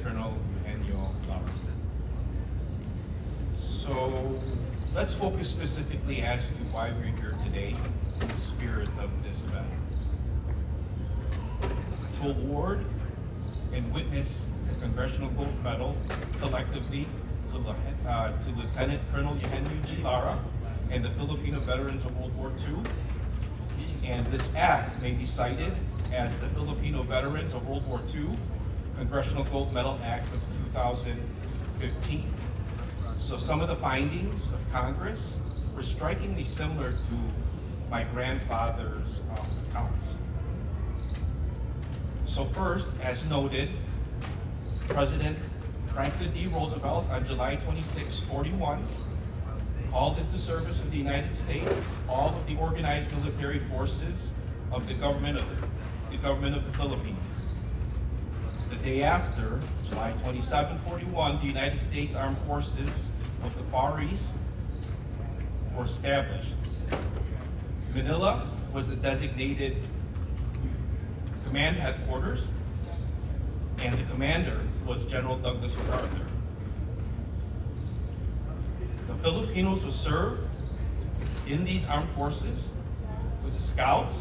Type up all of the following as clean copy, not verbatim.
Colonel Eugenio Lara. So let's focus specifically as to why we're here today in the spirit of this event. To award and witness the Congressional Gold Medal collectively to Lieutenant Colonel Eugenio G. Lara and the Filipino veterans of World War II. And this act may be cited as the Filipino Veterans of World War II Congressional Gold Medal Act of 2015. So some of the findings of Congress were strikingly similar to my grandfather's accounts. So first, as noted, President Franklin D. Roosevelt on July 26, 41, called into service of the United States all of the organized military forces of the government of the Philippines. The day after, July 27, 41, the United States Armed Forces of the Far East were established. Manila was the designated command headquarters, and the commander was General Douglas MacArthur. The Filipinos would serve in these armed forces with the Scouts,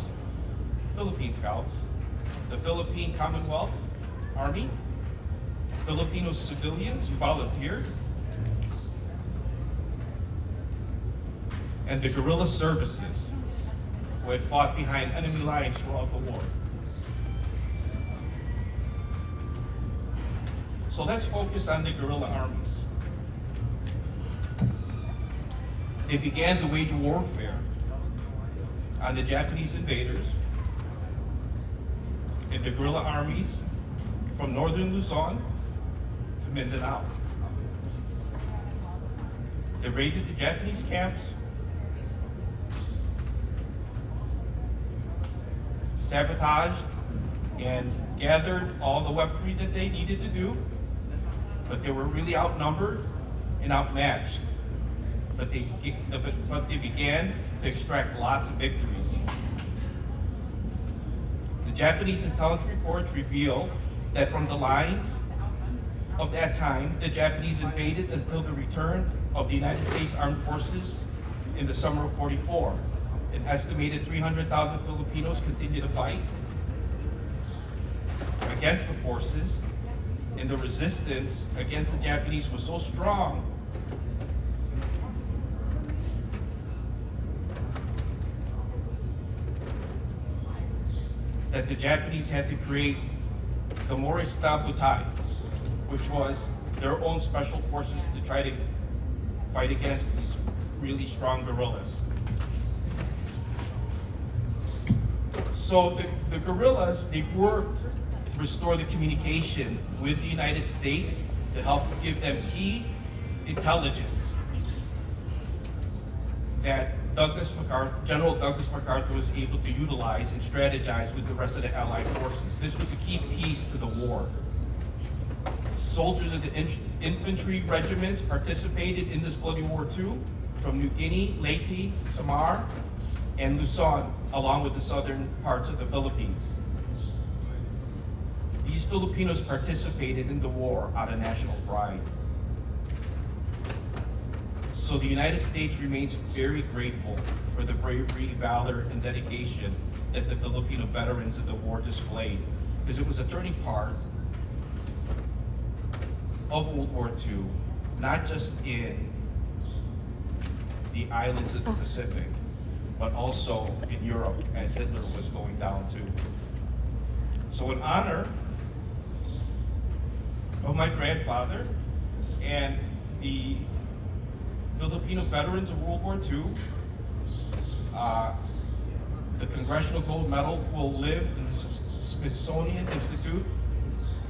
Philippine Scouts, the Philippine Commonwealth Army, Filipino civilians who volunteered, and the guerrilla services who had fought behind enemy lines throughout the war. So let's focus on the guerrilla armies. They began to wage warfare on the Japanese invaders in the guerrilla armies from northern Luzon to Mindanao. They raided the Japanese camps, sabotaged and gathered all the weaponry that they needed to do, but they were really outnumbered and outmatched. But they began to extract lots of victories. The Japanese intelligence reports reveal that from the lines of that time, the Japanese invaded until the return of the United States Armed Forces in the summer of '44. An estimated 300,000 Filipinos continued to fight against the forces, and the resistance against the Japanese was so strong that the Japanese had to create the Morista Butai, which was their own special forces to try to fight against these really strong guerrillas. So the guerrillas, they worked to restore the communication with the United States to help give them key intelligence that General Douglas MacArthur was able to utilize and strategize with the rest of the Allied forces. This was a key piece to the war. Soldiers of the infantry regiments participated in this bloody war too, from New Guinea, Leyte, Samar, and Luzon, along with the southern parts of the Philippines. These Filipinos participated in the war out of national pride. So the United States remains very grateful for the bravery, valor, and dedication that the Filipino veterans of the war displayed, because it was a turning part of World War II, not just in the islands of the Pacific, but also in Europe as Hitler was going down too. So in honor of my grandfather and the Filipino veterans of World War II, the Congressional Gold Medal will live in the Smithsonian Institute,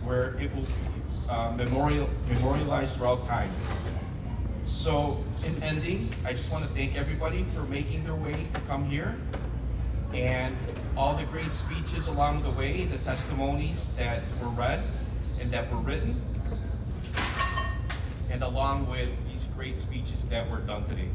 where it will be memorialized throughout time. So in ending, I just want to thank everybody for making their way to come here, and all the great speeches along the way, the testimonies that were read and that were written, and along with these great speeches that were done today.